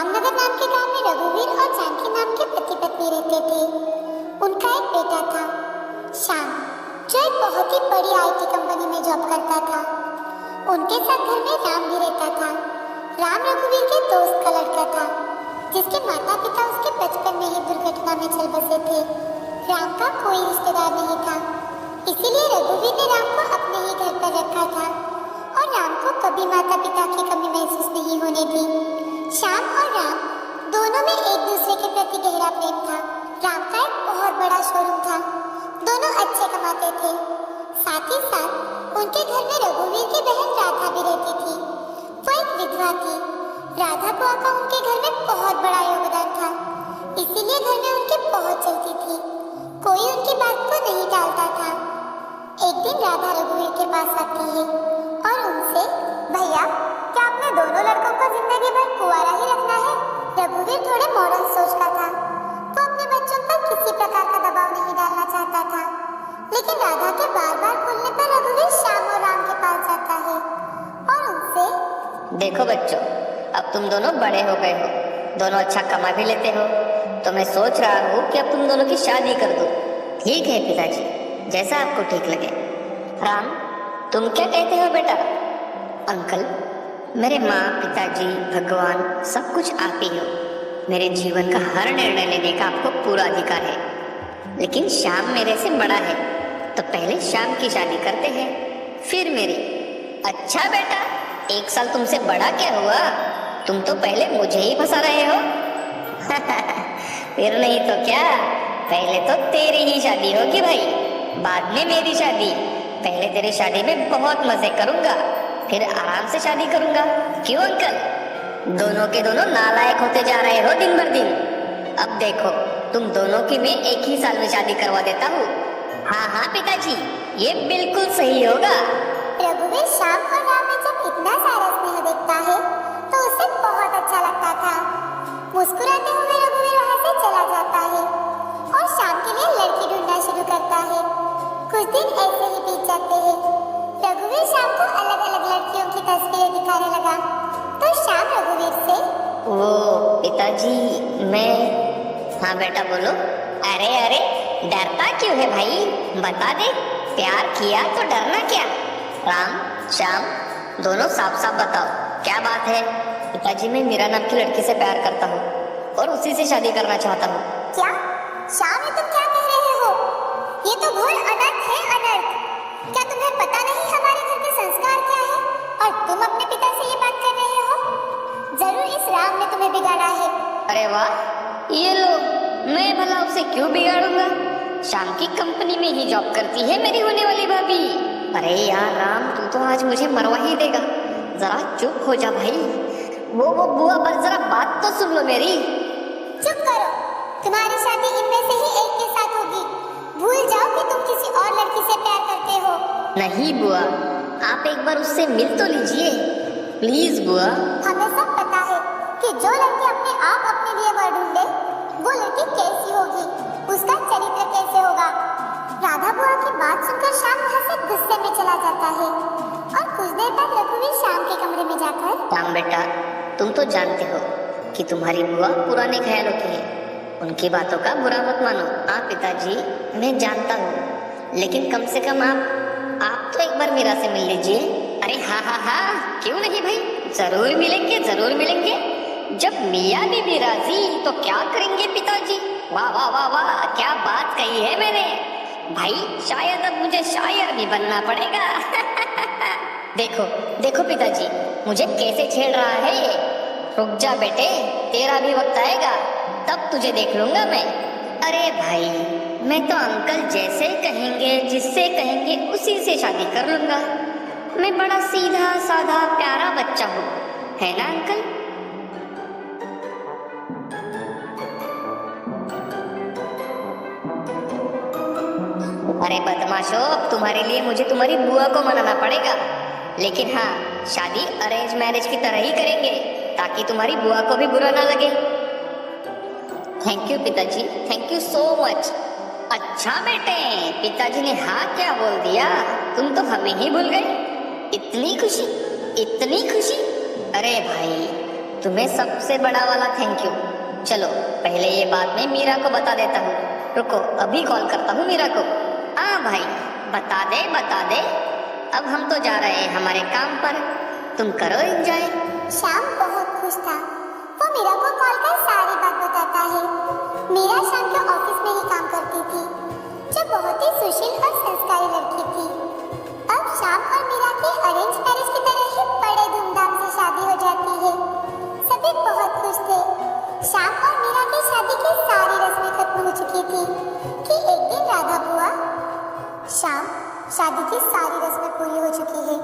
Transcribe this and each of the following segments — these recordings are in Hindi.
रामनगर नाम के गांव में रघुवीर और जानकी नाम के पति पत्नी रहते थे। उनका एक बेटा था, श्याम, जो एक बहुत ही बड़ी आईटी कंपनी में जॉब करता था। उनके साथ घर में राम भी रहता था। राम रघुवीर के दोस्त का लड़का था, जिसके माता पिता उसके बचपन में ही दुर्घटना में चल बसे थे। राम का कोई रिश्तेदार नहीं था, इसीलिए रघुवीर ने राम को अपने ही घर पर रखा था और राम को कभी माता पिता की कमी महसूस नहीं होने दी। श्याम और राम दोनों में एक दूसरे के प्रति गहरा प्रेम था। राम का एक बहुत बड़ा शोरूम था, दोनों अच्छे कमाते थे। साथ ही साथ उनके घर में रघुवीर की बहन राधा भी रहती थी। वो एक विधवा थी। राधा बुआ का उनके घर में बहुत बड़ा योगदान था, इसीलिए घर में उनकी बहुत चलती थी। कोई उनकी बात को नहीं टालता था। एक दिन राधा रघुवीर के पास आती है और उनसे, भैया, क्या आपने दोनों लड़कों को जिंदगी भर कुंवारा ही रखना है? रघुवीर थोड़े मॉडर्न सोच का था, वो अपने बच्चों पर किसी प्रकार का दबाव नहीं डालना चाहता था। लेकिन राधा के बार बार बोलने पर रघुवीर श्याम और राम के पास जाता है और उनसे, देखो बच्चों, अब तुम दोनों बड़े हो गए हो, दोनों अच्छा कमा भी लेते हो, तो मैं सोच रहा हूँ कि अब तुम दोनों की शादी कर दो। ठीक है पिताजी, जैसा आपको ठीक लगे। राम, तुम क्या कहते हो बेटा? अंकल, मेरे माँ, पिताजी, भगवान सब कुछ आप ही हो। मेरे जीवन का हर निर्णय लेने का आपको पूरा अधिकार है। लेकिन श्याम मेरे से बड़ा है, तो पहले श्याम की शादी करते हैं, फिर मेरी। अच्छा बेटा, 1 साल तुमसे बड़ा क्या हुआ? तुम तो पहले मुझे ही फंसा रहे हो। फिर नहीं तो क्या, पहले तो तेरी ही शादी होगी भाई, बाद में मेरी शादी। पहले तेरी शादी में बहुत मजे करूंगा, फिर आराम से शादी करूंगा। क्यों अंकल? दोनों के दोनों नालायक होते जा रहे हो दिन भर दिन। अब देखो, तुम दोनों की मैं एक ही साल में शादी करवा देता हूँ। हाँ हाँ पिताजी, ये बिल्कुल सही होगा। रघुवीर श्याम और राम में जब इतना सारा स्नेह देखता है तो उसे बहुत अच्छा लगता था। मुस्कुराते हुए रघुवीर वहाँ से चला जाता है और श्याम के लिए लड़की ढूंढना शुरू करता है। कुछ दिन ऐसे ही बीत जाते हैं। रघुवीर श्याम को अलग अलग लड़कियों की तस्वीरें दिखाने लगा, तो श्याम रघुवीर से, वो पिताजी, मैं। हाँ बेटा बोलो। अरे अरे, डरता क्यों है भाई? बता दे, प्यार किया तो डरना क्या? राम, श्याम, दोनों साफ साफ बताओ, क्या बात है? पिताजी, मैं मीरा नाम की लड़की से प्यार करता हूँ और उसी से शादी करना चाहता हूँ। क्या? श्याम, ये तुम क्या कह रहे हो? ये तो घोर अनर्थ है, अनर्थ। क्या तुम्हें पता नहीं हमारे घर के संस्कार क्या है और तुम अपने पिता से ये बात कर रहे हो? जरूर इस राम ने तुम्हें बिगाड़ा है। अरे वाह, ये लो, मैं भला उसे क्यों बिगाड़ूंगा? शाम की कंपनी में ही जॉब करती है मेरी होने वाली भाभी। अरे यार राम, तू तो आज मुझे मरवा ही देगा। जरा चुप हो जा भाई। वो बुआ, बस जरा बात तो सुन लो मेरी। चुप करो, तुम्हारी शादी इनमें से ही एक के साथ होगी। भूल जाओ कि तुम किसी और लड़की से प्यार करते हो। नहीं बुआ, आप एक बार उससे मिल तो लीजिए, प्लीज बुआ। हमें सब पता है कि जो लड़की अपने आप अपने लिए वर ढूंढे, वो लड़की कैसी होगी, उसका चरित्र कैसे होगा। राधा बुआ की बात सुनकर श्याम वहाँ से गुस्से में चला जाता है और कुछ देर बाद रघुवीर श्याम के कमरे में जाकर, श्याम बेटा, तुम तो जानते हो कि तुम्हारी बुआ पुराने ख्यालों की है, उनकी बातों का बुरा मत मानो। हाँ पिताजी, मैं जानता हूँ, लेकिन कम से कम आप तो एक बार मीरा से मिल लीजिए। अरे हाँ हाँ हाँ, क्यों नहीं भाई, जरूर मिलेंगे, जरूर मिलेंगे। जब मियाँ बीबी राजी तो क्या करेंगे पिताजी? वाह वाह वाह वाह, क्या बात कही है मैंने भाई। शायद अब मुझे शायर भी बनना पड़ेगा। देखो देखो पिताजी, मुझे कैसे छेड़ रहा है ये। रुक जा बेटे, तेरा भी वक्त आएगा, तब तुझे देख लूंगा मैं। अरे भाई, मैं तो अंकल जैसे कहेंगे, जिससे कहेंगे उसी से शादी कर लूंगा। मैं बड़ा सीधा साधा प्यारा बच्चा हूँ, है ना अंकल? अरे बदमाशो, अब तुम्हारे लिए मुझे तुम्हारी बुआ को मनाना पड़ेगा। लेकिन हाँ, शादी अरेंज मैरिज की तरह ही करेंगे, ताकि तुम्हारी बुआ को भी बुरा ना लगे। थैंक यू पिताजी, थैंक यू सो मच। अच्छा बेटे, पिताजी ने हाँ क्या बोल दिया? तुम तो हमें ही भूल गए। इतनी खुशी, इतनी खुशी। अरे भाई, तुम्हें सबसे बड़ा वाला थैंक यू। चलो पहले ये बात मैं मीरा को बता देता हूँ। रुको, अभी कॉल करता हूँ मीरा को। हाँ भाई, बता दे। अब हम तो जा रहे हैं हमारे काम पर, तुम करो एंजॉय। श्याम बहुत खुश था। वो मीरा को कॉल कर सारी बात बताता है। मीरा श्याम के ऑफिस में ही काम करती थी, जो बहुत ही सुशील और संस्कारी लड़की थी। अब श्याम और मीरा की अरेंज मैरिज की तरह ही बड़े धूमधाम से शादी हो जाती है। सभी बहुत खुश थे। श्याम और मीरा की शादी की सारी रस्में खत्म हो चुकी थी कि एक दिन राधा बुआ। श्याम, शादी की सारी रस्में पूरी हो चुकी है,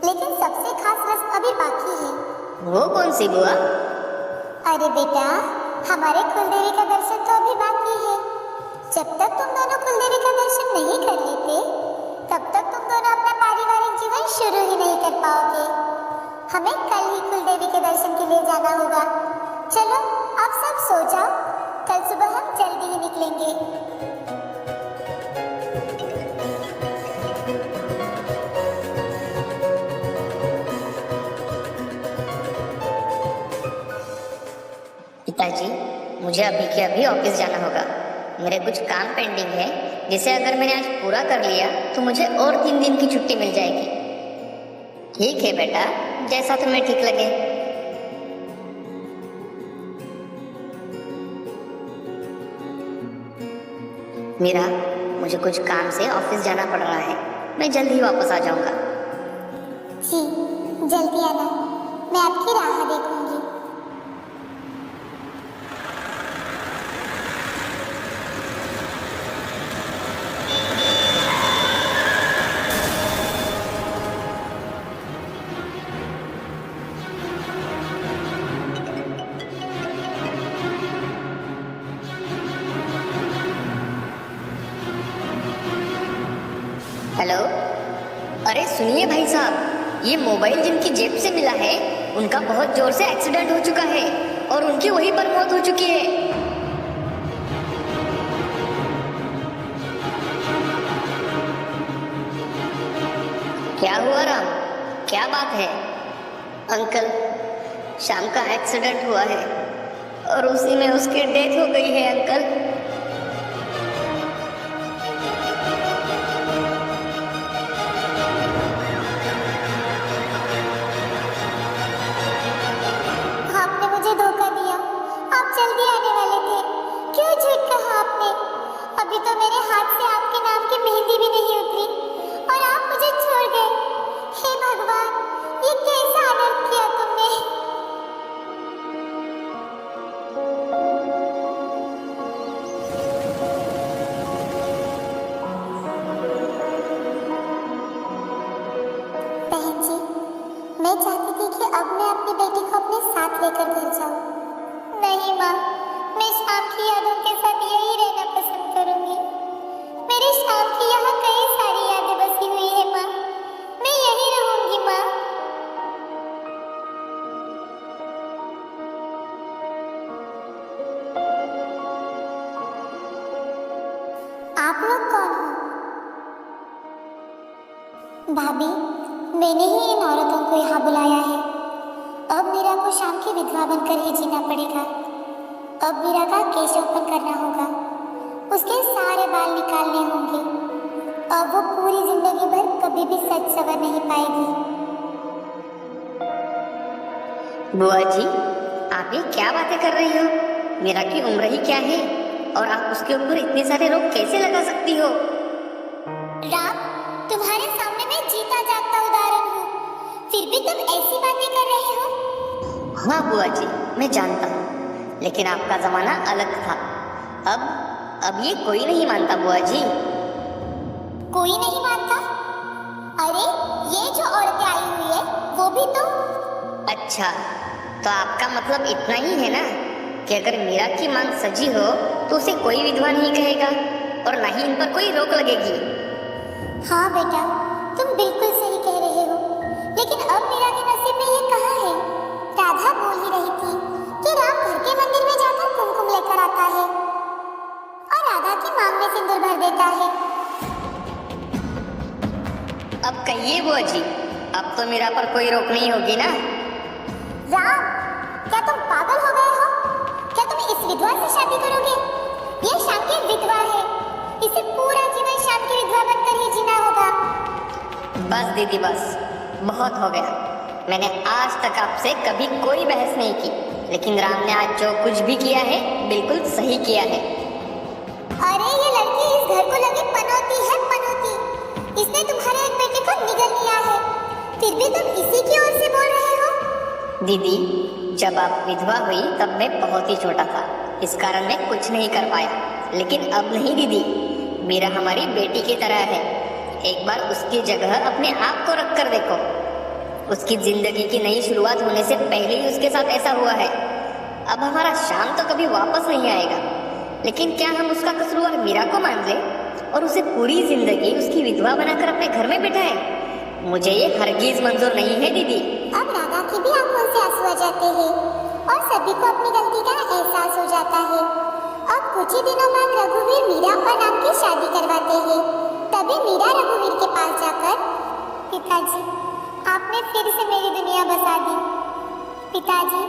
लेकिन सबसे खास रस्म अभी बाकी है। वो कौन सी बुआ? अरे बेटा, हमारे कुलदेवी का दर्शन तो अभी बाकी है। जब तक तुम दोनों कुलदेवी का दर्शन नहीं कर लेते, तब तक तुम दोनों अपना पारिवारिक जीवन शुरू ही नहीं कर पाओगे। हमें कल ही कुलदेवी के दर्शन के लिए जाना होगा। चलो आप सब सो जाओ, कल सुबह हम जल्दी ही निकलेंगे। पिताजी, मुझे अभी के अभी ऑफिस जाना होगा। मेरे कुछ काम पेंडिंग है, जिसे अगर मैंने आज पूरा कर लिया तो मुझे और 3 दिन की छुट्टी मिल जाएगी। ठीक है बेटा, जैसा तुम्हें ठीक लगे। मीरा, मुझे कुछ काम से ऑफिस जाना पड़ रहा है, मैं जल्द ही वापस आ जाऊंगा। जी, जल्दी आना, मैं आपकी राह देखूंगी। हेलो, अरे सुनिए भाई साहब, ये मोबाइल जिनकी जेब से मिला है, उनका बहुत जोर से एक्सीडेंट हो चुका है और उनकी वहीं पर मौत हो चुकी है। क्या हुआ राम, क्या बात है? अंकल, शाम का एक्सीडेंट हुआ है और उसी में उसकी डेथ हो गई है अंकल। आपने मुझे धोखा दिया। आप जल्दी आने वाले थे, क्यों झूठ कहा आपने? अभी तो मेरे हाथ से आपके नाम की मेहंदी भी नहीं उतरी और आप मुझे छोड़ गए। हे भगवान, ये कैसा अनर्थ किया तुमने? बहन जी, मैं चाहती थी कि अब मैं अपनी बेटी को अपने साथ लेकर घर जाऊं। नहीं माँ, मैं शाम की यादों के साथ यही रहना पसंद करूंगी। मेरी शाम की यहाँ कई सारी यादें बसी हुई है माँ, मैं यही रहूंगी माँ। आप लोग कौन हो? भाभी, मैंने ही इन औरतों को यहाँ बुलाया है। अब मीरा को शाम की विधवा बनकर ही जीना पड़ेगा। अब मीरा का केशवपन करना होगा, उसके सारे बाल निकालने होंगे। अब वो पूरी जिंदगी भर कभी भी सच सवर नहीं पाएगी। बुआ जी, आप ये क्या बातें कर रही हो? मीरा की उम्र ही क्या है और आप उसके ऊपर इतने सारे रोक कैसे लगा सकती हो? राम, तुम्हारे सामने मैं जीता जागता उदाहरण हूँ, फिर भी तुम ऐसी बातें कर रहे हो? हाँ बुआ जी, मैं जानता हूँ, लेकिन आपका जमाना अलग था। अब ये कोई नहीं मानता बुआ जी। कोई नहीं मानता? अरे, ये जो औरतें आई हुई है, वो भी तो। अच्छा, तो आपका मतलब इतना ही है ना कि अगर मीरा की मांग सजी हो तो उसे कोई विधवा नहीं कहेगा और ना ही इन पर कोई रोक लगेगी। हाँ बेटा, तुम बिल्कुल सही कह रहे हो, लेकिन अब मीरा के नसीब में ये कहाँ है? राधा बोल ही रही थी कि राम घर के मंदिर में जाकर कुमकुम लेकर आता है और राधा की मांग में सिंदूर भर देता है। अब कहिए बुआ जी, अब तो मीरा पर कोई रोक नहीं होगी ना? राम, बस दीदी बस, बहुत हो गया। मैंने आज तक आपसे कभी कोई बहस नहीं की, लेकिन राम ने आज जो कुछ भी किया है बिल्कुल सही किया है। अरे ये लड़की इस घर को लगी पनौती है, पनौती। इसने तुम्हारे एक बेटे को निगल लिया है, फिर भी तुम इसी की ओर से बोल रहे हो। दीदी, जब आप विधवा हुई तब मैं बहुत ही छोटा था, इस कारण मैं कुछ नहीं कर पाया। लेकिन अब नहीं दीदी, मीरा हमारी बेटी की तरह है। एक बार उसकी जगह अपने आप को रख कर देखो। उसकी जिंदगी की नई शुरुआत होने से पहले ही उसके साथ ऐसा हुआ है। अब हमारा शाम तो कभी वापस नहीं आएगा, लेकिन क्या हम उसका कसूरवार मीरा को मान ले और उसे पूरी जिंदगी उसकी विधवा बनाकर अपने घर में बिठाए? मुझे ये हरगिज मंजूर नहीं है दीदी। अब राधा की भी आंखों से आंसू आ जाते हैं और सभी को अपनी गलती का एहसास हो जाता है। अब कुछ ही दिनों बाद रघुवीर मीरा और राम की शादी करवाते हैं। तभी मीरा रघुवीर के पास जाकर, पिताजी, आपने फिर से मेरी दुनिया बसा दी। पिताजी,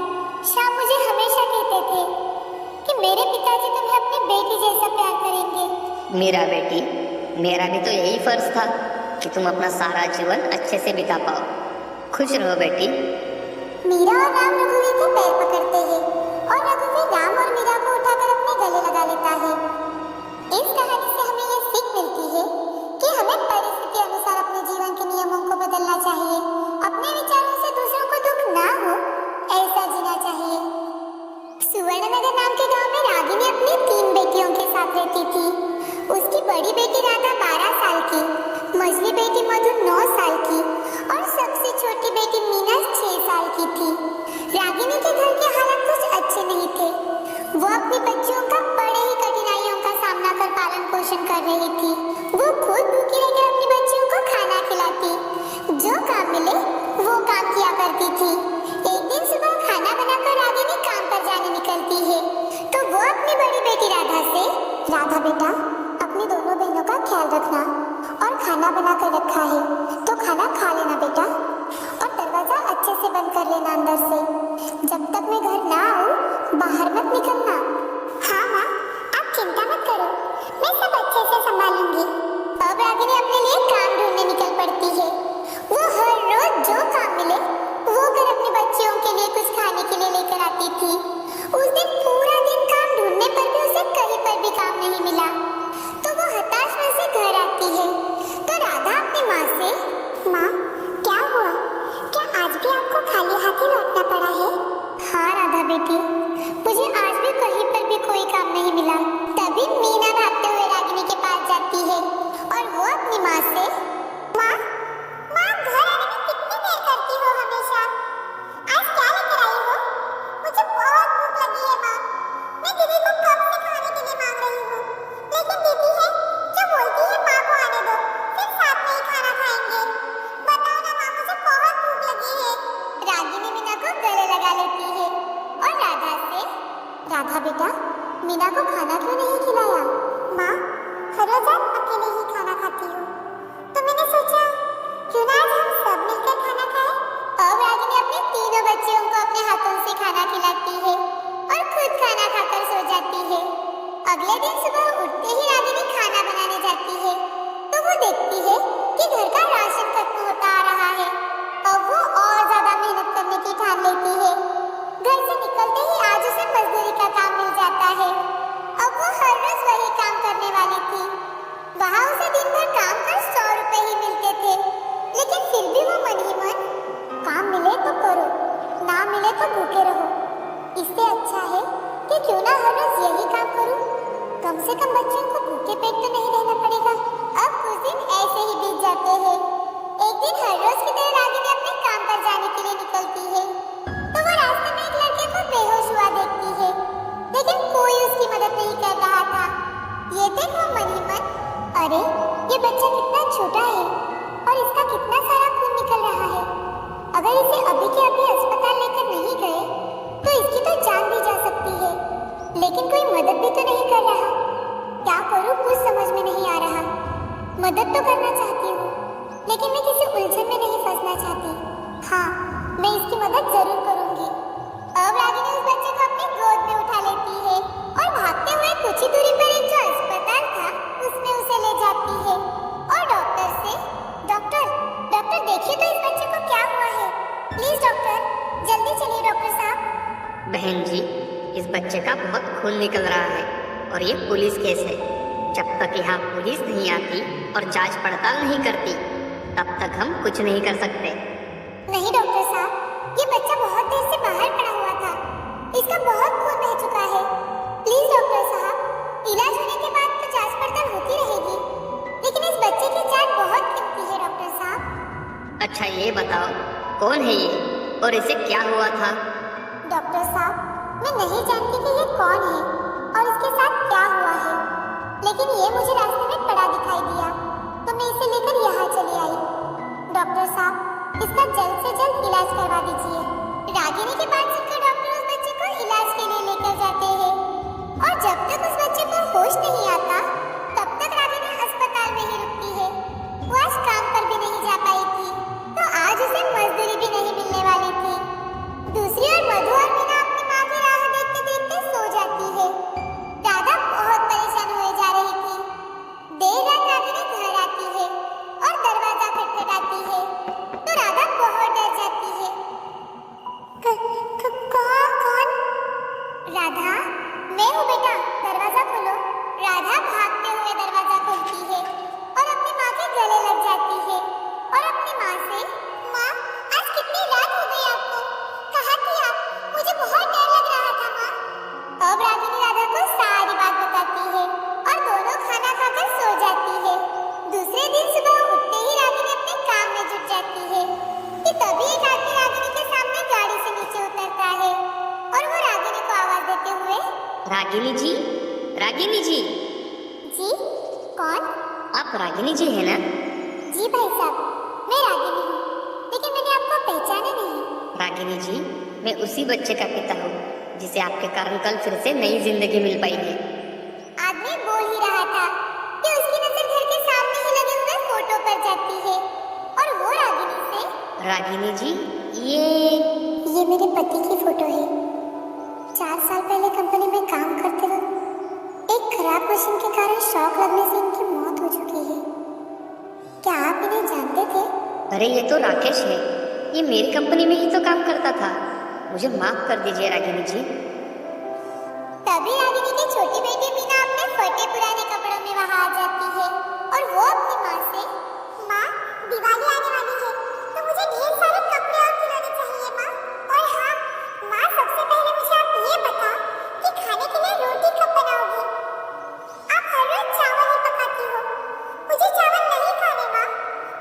श्याम मुझे हमेशा कहते थे कि मेरे पिताजी तुम्हें अपनी बेटी जैसा प्यार करेंगे। मेरा बेटी, मेरा भी तो यही फर्ज था कि तुम अपना सारा जीवन अच्छे से बिता पाओ। खुश रहो बेटी। मीरा और राम रघुवीर के पैर पकड़ते हैं और रघुवीर राम और मीरा को उठाकर अपने गले लगा लेता है। इस कहानी से हमें ये सीख मिलती है कि हमें परिस्थिति अनुसार अपने जीवन के नियमों को बदलना चाहिए। अपने विचारों से दूसरों को दुख ना हो, ऐसा जीना चाहिए। सुवर्णनगर नाम के गांव में रागिनी अपनी 3 बेटियों के साथ रहती थी। उसकी बड़ी बेटी राधा 12 साल की, मझली बेटी मधु 9 साल की और सबसे छोटी बेटी मीना 6 साल की थी। रागिनी के घर के हालात कुछ अच्छे नहीं थे। वो अपनी बच्चियों का बड़े ही कठिनाइयों का सामना कर पालन पोषण कर रही थी। वो खुद भूखी रहकर अपनी बच्चियों को खाना खिलाती, जो काम मिले वो काम किया करती थी। एक दिन सुबह खाना बनाकर रागिनी काम पर जाने निकलती है तो वो अपनी बड़ी बेटी राधा से, राधा बेटा, अपनी दोनों बहनों का ख्याल रखना और खाना बना कर रखा है तो खाना खा लेना बेटा, और दरवाजा अच्छे से बंद कर लेना अंदर से। जब तक मैं घर ना आऊं बाहर मत निकलना। हाँ माँ, आप चिंता मत करो, मैं सब अच्छे से संभालूंगी। अब रागिनी अपने लिए काम ढूंढने निकल पड़ती है। वो हर रोज जो काम मिले वो कर अपनी बच्चियों के लिए कुछ खाने के लिए लेकर आती थी। उस दिन पूरा दिन काम ढूंढने पर भी उसे कहीं पर भी काम नहीं मिला तो वो हताश मन से घर आती है। तो राधा अपनी माँ से, माँ क्या हुआ, क्या आज भी आपको खाली हाथी लौटना पड़ा है? हाँ राधा बेटी, मुझे आज भी कहीं पर भी कोई काम नहीं मिला। तभी मीना भागते हुए रागिनी के पास जाती है और वो अपनी माँ से, माँ, माँ घर आने में कितनी देर करती हो हमेशा? आज क्या लेकर आई हो? मुझे बहुत भूख लगी है माँ। मैं दीदी को कब से खाने के लिए मांग रही हूँ, लेकिन दीदी है जो बोलती है माँ को आने दो, फिर साथ में ही खाना खाएंगे। बताओ ना माँ, मुझे बहुत भूख लगी है। रागिनी मीना को गले लगा लेती है और राधा से, राधा बेटा, मीना को खाना क्यों नहीं खिलाया? माँ, हर रोज आप अकेले ही खाना खाती हो तो मैंने सोचा क्यों ना आज हम सब मिलकर खाना खाएं। अब रागिनी अपनी तीनों बच्चियों को अपने हाथों से खाना खिलाती है और खुद खाना खाकर सो जाती है। अगले दिन सुबह उठते ही रागिनी खाना बनाने जाती है तो वो देखती है कि घर का राशन खत्म होता आ रहा है। अब वो और ज्यादा मेहनत करने की ठान लेती है। घर से निकलते ही आज उसे मजदूरी का काम मिल जाता है। अब वो हर रोज वही काम करने वाली थी। वहाँ उसे दिन भर काम कर 100 रुपए ही मिलते थे, लेकिन फिर भी वो मन ही मन, काम मिले तो करो, ना मिले तो भूखे रहो। इससे अच्छा है कि क्यों ना हर रोज यही काम करूं, कम से कम बच्चों को भूखे पेट तो नहीं रहना पड़ेगा। अब कुछ दिन ऐसे ही बीत जाते हैं। एक दिन हर रोज की तरह रागिनी अपने काम पर जाने के लिए निकलती है तो वो रास्ते में एक लड़के को बेहोश हुआ देखती है, लेकिन कोई उसकी मदद नहीं कर रहा था। ये देख वो मन ही मन, अरे ये बच्चा कितना छोटा है और इसका कितना सारा खून निकल रहा है। अगर इसे अभी के अभी अस्पताल लेकर नहीं गए तो इसकी तो जान भी जा सकती है, लेकिन कोई मदद भी तो नहीं कर रहा। क्या करूं, कुछ समझ में नहीं आ रहा। मदद तो करना चाहती हूँ, लेकिन मैं किसी उलझन में नहीं फंसना चाहती। हाँ, मैं इसकी मदद जरूर करूंगी। अब रागिनी उस बच्चे को अपनी गोद में उठा लेती है और भागते हुए कुछ ही दूरी पर एक जो अस्पताल था उसमें उसे ले जाती है और डॉक्टर से, डॉक्टर बहन जी, इस बच्चे का बहुत खून निकल रहा है और ये पुलिस केस है। जब तक यहाँ पुलिस नहीं आती और जांच पड़ताल नहीं करती, तब तक हम कुछ नहीं कर सकते। नहीं डॉक्टर साहब, ये बच्चा बहुत देर से बाहर पड़ा हुआ था। इसका बहुत खून बह चुका है। प्लीज डॉक्टर साहब, इलाज होने के बाद तो जांच पड़ताल होती रहेगी, लेकिन इस बच्चे की जान बहुत कीमती है डॉक्टर साहब। अच्छा ये बताओ, कौन है ये और इसे क्या हुआ था? डॉक्टर साहब, मैं नहीं जानती कि ये कौन है और इसके साथ क्या हुआ है, लेकिन ये मुझे रास्ते में पड़ा दिखाई दिया तो मैं इसे लेकर यहाँ चली आई। डॉक्टर साहब, इसका जल्द से जल्द इलाज करवा दीजिए। रागिनी की बात सुनकर डॉक्टर उस बच्चे को इलाज के लिए लेकर जाते हैं और जब तक उस बच्चे को होश नहीं आता, तब तक रागिनी अस्पताल में ही रुकती है। वो आज काम पर भी नहीं जा पाई थी, तो आज उसे मजदूरी भी नहीं मिलने वाली थी। दूसरी ओर मधु और मीना अपनी माँ की राह देखते देखते सो जाती है। राधा बहुत परेशान हुए जा रही थी। देर रात रागिनी घर आती है और दरवाजा खटखटाती है, तो राधा बहुत डर जाती है। कौन? राधा, मैं हूँ बेटा, दरवाजा खोलो। राधा भागते हुए दरवाजा खोलती है और अपनी माँ के गले लग जाती है और अपनी माँ से, माँ आज कितनी रात हो गई आपको? कहाँ थी आप? मुझे बहुत डर लग रहा था माँ। अब रागिनी राधा को सारी बात बताती है और दोनों खाना खाकर सो जाती है। दूसरे दिन सुबह उठते ही रागिनी अपने काम में जुट जाती है कि तभी एक आदमी रागिनी के सामने गाड़ी से नीचे उतरता है और वो रागिनी को आवाज देते हुए, रागिनी जी, रागिनी जी। जी कौन? आप रागिनी जी है ना? जी भाई साहब, मैं रागिनी हूँ, लेकिन मैंने आपको पहचाना नहीं। रागिनी जी, मैं उसी बच्चे का पिता हूँ जिसे आपके कारण कल फिर से नई जिंदगी मिल पाई है। आदमी बोल ही रहा था कि उसकी नजर घर के सामने ही लगे हुए फोटो पर जाती है और वो रागिनी से, रागिनी जी, ये मेरे पति की फोटो है। 4 साल पहले कंपनी में काम करते वक्त एक खराब मशीन के कारण शॉक लगने से इनकी मौत हो चुकी है। क्या आप इन्हें जानते थे? अरे ये तो राकेश है, ये मेरी कंपनी में ही तो काम करता था। मुझे माफ कर दीजिए रागिनी जी। तभी रागिनी की छोटी बेटी मीना अपने फटे पुराने कपड़ों में वहां आ जाती है और वो अपनी माँ से, माँ दिवाली आने वाली है तो मुझे ढेर सारे कपड़े और खिलौने चाहिए माँ। और हाँ माँ, सबसे पहले मुझे आप ये बता कि खाने के लिए रोटी कब बनाओगी? आप हर रोज चावल ही पकाती हो। मुझे चावल नहीं खाने माँ,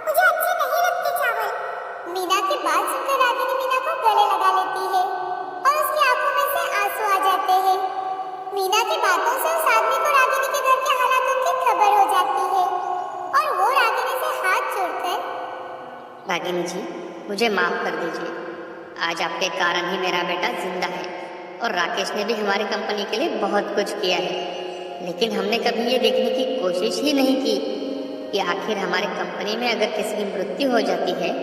मुझे अच्छे नहीं लगते चावल। मीना की बात सुनकर रागिनी मीना को गले लगा लेती है और उसकी आंखों में से आंसू आ जाते हैं। मीना की बातों से उस आदमी को रागिनी के घर के हालातों की खबर हो जाती है और वो रागिनी से हाथ जोड़कर, रागिनी जी, मुझे माफ कर दीजिए। आज आपके कारण ही मेरा बेटा जिंदा है और राकेश ने भी हमारी कंपनी के लिए बहुत कुछ किया है, लेकिन हमने कभी ये देखने की कोशिश ही नहीं की कि आखिर हमारी कंपनी में अगर किसी की मृत्यु हो जाती है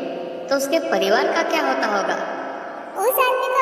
तो उसके परिवार का क्या होता होगा। उस आदमी को